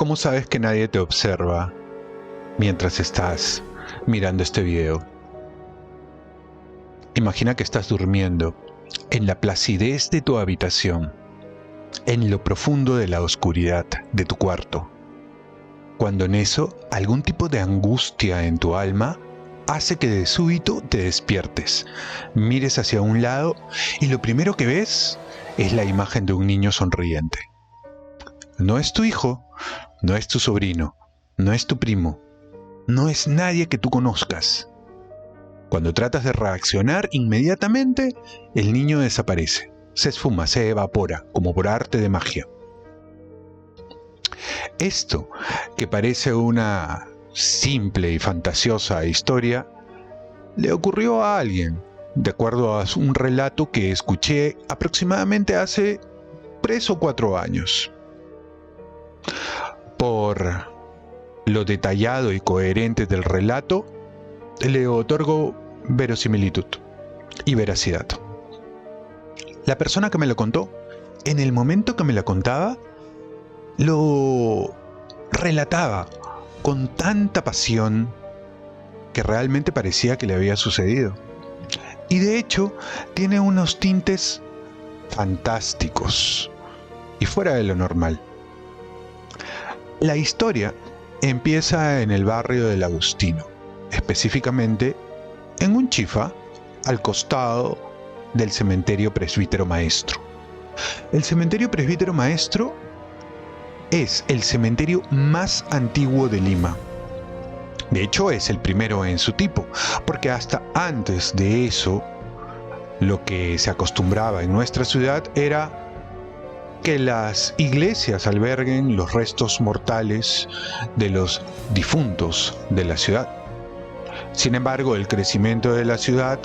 ¿Cómo sabes que nadie te observa mientras estás mirando este video? Imagina que estás durmiendo en la placidez de tu habitación, en lo profundo de la oscuridad de tu cuarto, cuando en eso algún tipo de angustia en tu alma hace que de súbito te despiertes, mires hacia un lado y lo primero que ves es la imagen de un niño sonriente. No es tu hijo, no es tu sobrino, no es tu primo, no es nadie que tú conozcas. Cuando tratas de reaccionar, inmediatamente el niño desaparece, se esfuma, se evapora, como por arte de magia. Esto, que parece una simple y fantasiosa historia, le ocurrió a alguien, de acuerdo a un relato que escuché aproximadamente hace 3 o 4 años. Por lo detallado y coherente del relato, le otorgo verosimilitud y veracidad. La persona que me lo contó, en el momento que me lo contaba, lo relataba con tanta pasión que realmente parecía que le había sucedido. Y de hecho, tiene unos tintes fantásticos y fuera de lo normal. La historia empieza en el barrio del Agustino, específicamente en un chifa al costado del cementerio Presbítero Maestro. El cementerio Presbítero Maestro es el cementerio más antiguo de Lima. De hecho, es el primero en su tipo, porque hasta antes de eso, lo que se acostumbraba en nuestra ciudad era que las iglesias alberguen los restos mortales de los difuntos de la ciudad. Sin embargo, el crecimiento de la ciudad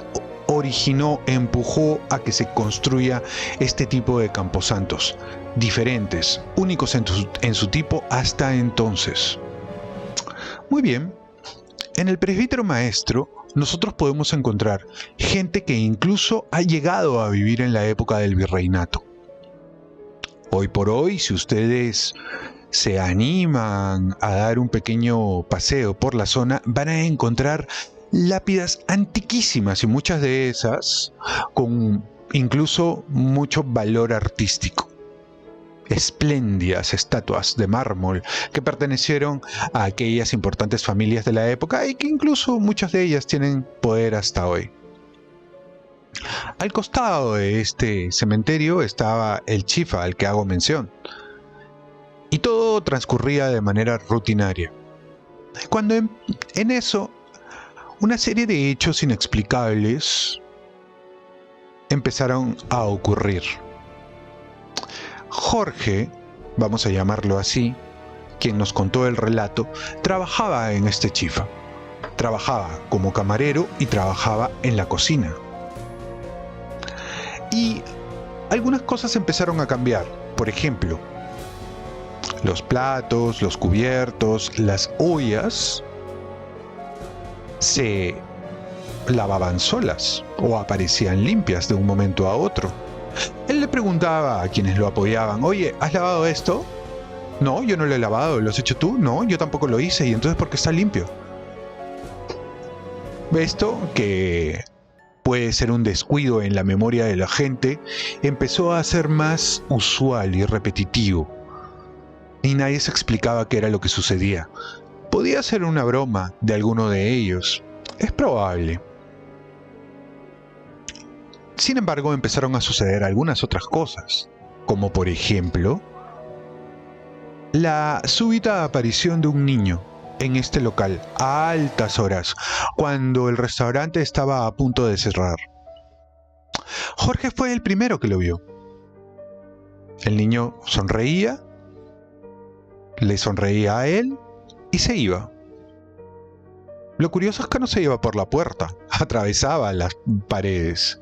empujó a que se construya este tipo de camposantos, diferentes, únicos en su tipo hasta entonces. Muy bien, en el Presbítero Maestro nosotros podemos encontrar gente que incluso ha llegado a vivir en la época del virreinato. Hoy por hoy, si ustedes se animan a dar un pequeño paseo por la zona, van a encontrar lápidas antiquísimas y muchas de esas con incluso mucho valor artístico. Espléndidas estatuas de mármol que pertenecieron a aquellas importantes familias de la época y que incluso muchas de ellas tienen poder hasta hoy. Al costado de este cementerio estaba el chifa al que hago mención. Y todo transcurría de manera rutinaria. Cuando en eso, una serie de hechos inexplicables empezaron a ocurrir. Jorge, vamos a llamarlo así, quien nos contó el relato, trabajaba en este chifa. Trabajaba como camarero y trabajaba en la cocina. Y algunas cosas empezaron a cambiar. Por ejemplo, los platos, los cubiertos, las ollas se lavaban solas o aparecían limpias de un momento a otro. Él le preguntaba a quienes lo apoyaban: oye, ¿has lavado esto? No, yo no lo he lavado. ¿Lo has hecho tú? No, yo tampoco lo hice. ¿Y entonces por qué está limpio? Esto, que puede ser un descuido en la memoria de la gente, empezó a ser más usual y repetitivo. Y nadie se explicaba qué era lo que sucedía. Podía ser una broma de alguno de ellos. Es probable. Sin embargo, empezaron a suceder algunas otras cosas, como por ejemplo, la súbita aparición de un niño en este local a altas horas, cuando el restaurante estaba a punto de cerrar. Jorge fue el primero que lo vio. El niño sonreía, le sonreía a él y se iba. Lo curioso es que no se iba por la puerta, atravesaba las paredes.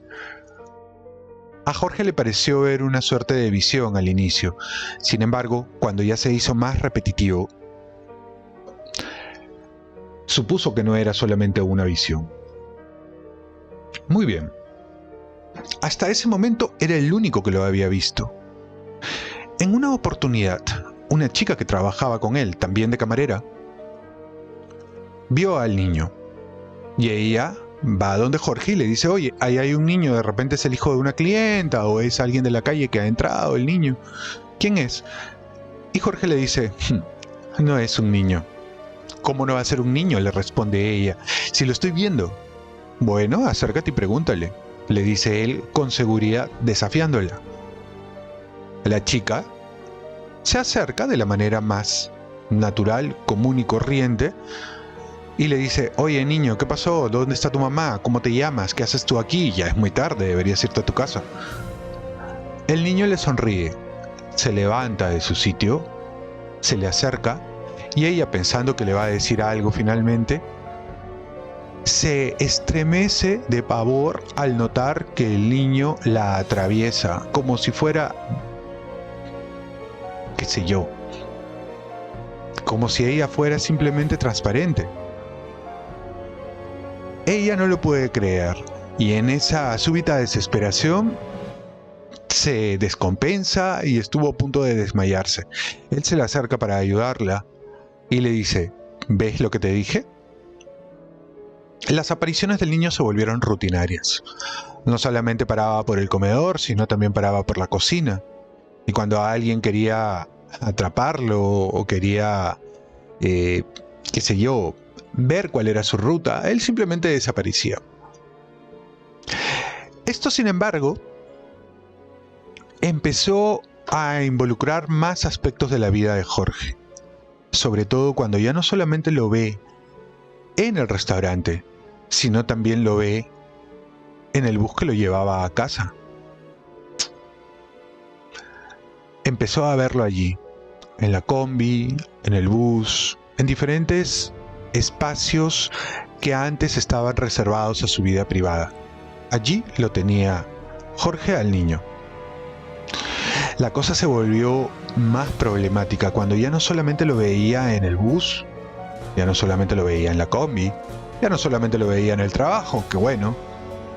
A Jorge le pareció ver una suerte de visión al inicio. Sin embargo, cuando ya se hizo más repetitivo, supuso que no era solamente una visión. Muy bien. Hasta ese momento era el único que lo había visto. En una oportunidad, una chica que trabajaba con él, también de camarera, vio al niño y ella va a donde Jorge y le dice: oye, ahí hay un niño, de repente es el hijo de una clienta o es alguien de la calle que ha entrado, el niño, ¿quién es? Y Jorge le dice: no es un niño. ¿Cómo no va a ser un niño?, le responde ella, si lo estoy viendo. Bueno, acércate y pregúntale, le dice él con seguridad, desafiándola. La chica se acerca de la manera más natural, común y corriente y le dice: oye, niño, ¿qué pasó? ¿Dónde está tu mamá? ¿Cómo te llamas? ¿Qué haces tú aquí? Ya es muy tarde, deberías irte a tu casa. El niño le sonríe, se levanta de su sitio, se le acerca y ella, pensando que le va a decir algo finalmente, se estremece de pavor al notar que el niño la atraviesa, como si fuera, qué sé yo, como si ella fuera simplemente transparente. Ella no lo puede creer y en esa súbita desesperación se descompensa y estuvo a punto de desmayarse. Él se le acerca para ayudarla y le dice: ¿ves lo que te dije? Las apariciones del niño se volvieron rutinarias. No solamente paraba por el comedor, sino también paraba por la cocina. Y cuando alguien quería atraparlo o quería, qué sé yo, ver cuál era su ruta, él simplemente desaparecía. Esto, sin embargo, empezó a involucrar más aspectos de la vida de Jorge. Sobre todo cuando ya no solamente lo ve en el restaurante, sino también lo ve en el bus que lo llevaba a casa. Empezó a verlo allí, en la combi, en el bus, en diferentes espacios que antes estaban reservados a su vida privada. Allí lo tenía Jorge al niño. La cosa se volvió más problemática cuando ya no solamente lo veía en el bus, ya no solamente lo veía en la combi, ya no solamente lo veía en el trabajo, que bueno,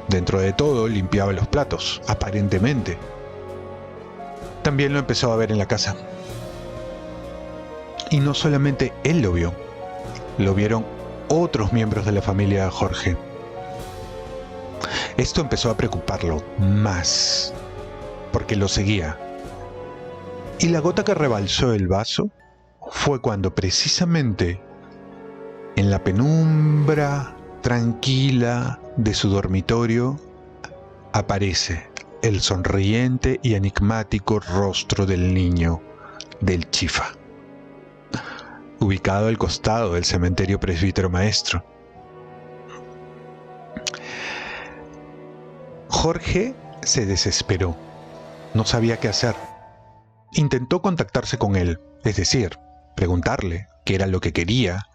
dentro de todo limpiaba los platos, aparentemente. También lo empezó a ver en la casa. Y no solamente él lo vio, lo vieron otros miembros de la familia de Jorge. Esto empezó a preocuparlo más, porque lo seguía. Y la gota que rebalsó el vaso fue cuando precisamente en la penumbra tranquila de su dormitorio aparece el sonriente y enigmático rostro del niño, del Chifa, ubicado al costado del cementerio Presbítero Maestro. Jorge se desesperó, no sabía qué hacer. Intentó contactarse con él, es decir, preguntarle qué era lo que quería,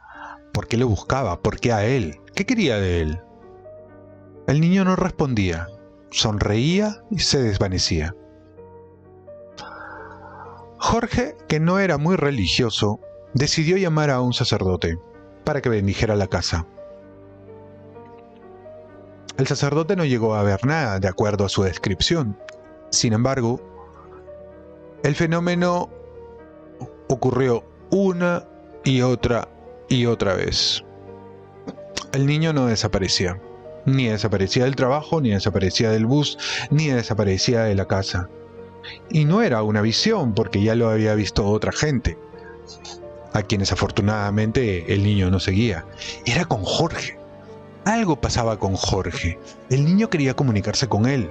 por qué lo buscaba, por qué a él, qué quería de él. El niño no respondía, sonreía y se desvanecía. Jorge, que no era muy religioso, decidió llamar a un sacerdote para que bendijera la casa. El sacerdote no llegó a ver nada de acuerdo a su descripción. Sin embargo, el fenómeno ocurrió una y otra vez. El niño no desaparecía. Ni desaparecía del trabajo, ni desaparecía del bus, ni desaparecía de la casa. Y no era una visión, porque ya lo había visto otra gente, a quienes afortunadamente el niño no seguía. Era con Jorge. Algo pasaba con Jorge. El niño quería comunicarse con él.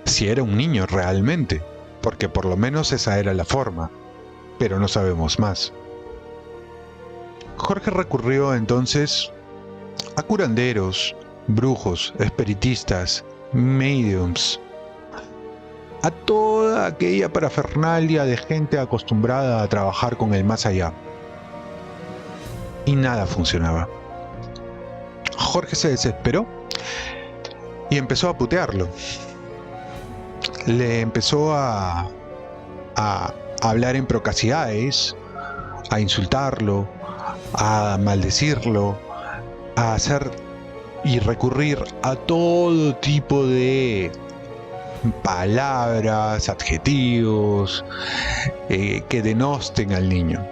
Si era un niño realmente, porque por lo menos esa era la forma, pero no sabemos más. Jorge recurrió entonces a curanderos, brujos, espiritistas, mediums, a toda aquella parafernalia de gente acostumbrada a trabajar con el más allá. Y nada funcionaba. Jorge se desesperó y empezó a putearlo. Le empezó a hablar en procacidades, a insultarlo, a maldecirlo, a hacer y recurrir a todo tipo de palabras, adjetivos que denosten al niño.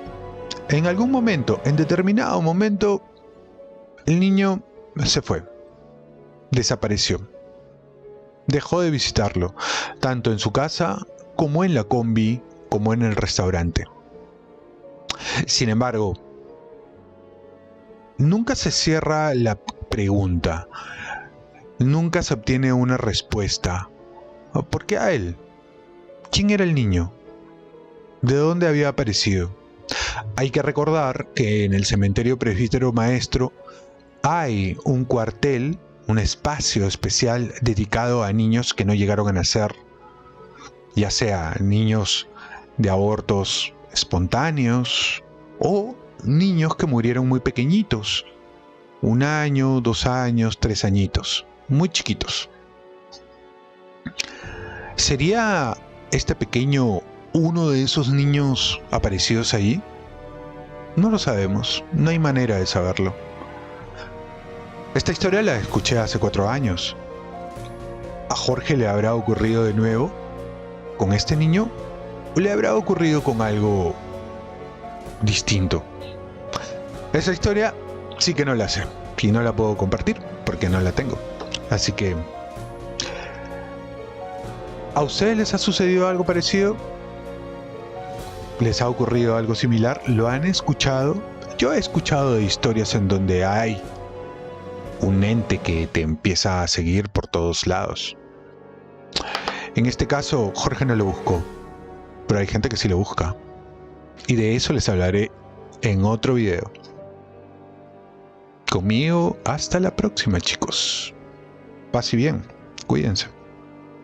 En algún momento, en determinado momento, el niño se fue, desapareció. Dejó de visitarlo, tanto en su casa como en la combi, como en el restaurante. Sin embargo, nunca se cierra la pregunta, nunca se obtiene una respuesta. ¿Por qué a él? ¿Quién era el niño? ¿De dónde había aparecido? Hay que recordar que en el cementerio Presbítero Maestro hay un cuartel, un espacio especial dedicado a niños que no llegaron a nacer, ya sea niños de abortos espontáneos o niños que murieron muy pequeñitos, 1 año, 2 años, 3 añitos, muy chiquitos. ¿Sería este pequeño uno de esos niños aparecidos ahí? No lo sabemos, no hay manera de saberlo. Esta historia la escuché hace 4 años. ¿A Jorge le habrá ocurrido de nuevo con este niño? ¿O le habrá ocurrido con algo distinto? Esa historia sí que no la sé. Y no la puedo compartir porque no la tengo. Así que, ¿a ustedes les ha sucedido algo parecido? ¿Les ha ocurrido algo similar? ¿Lo han escuchado? Yo he escuchado de historias en donde hay un ente que te empieza a seguir por todos lados. En este caso, Jorge no lo buscó, pero hay gente que sí lo busca. Y de eso les hablaré en otro video. Conmigo, hasta la próxima, chicos. Paz y bien, cuídense.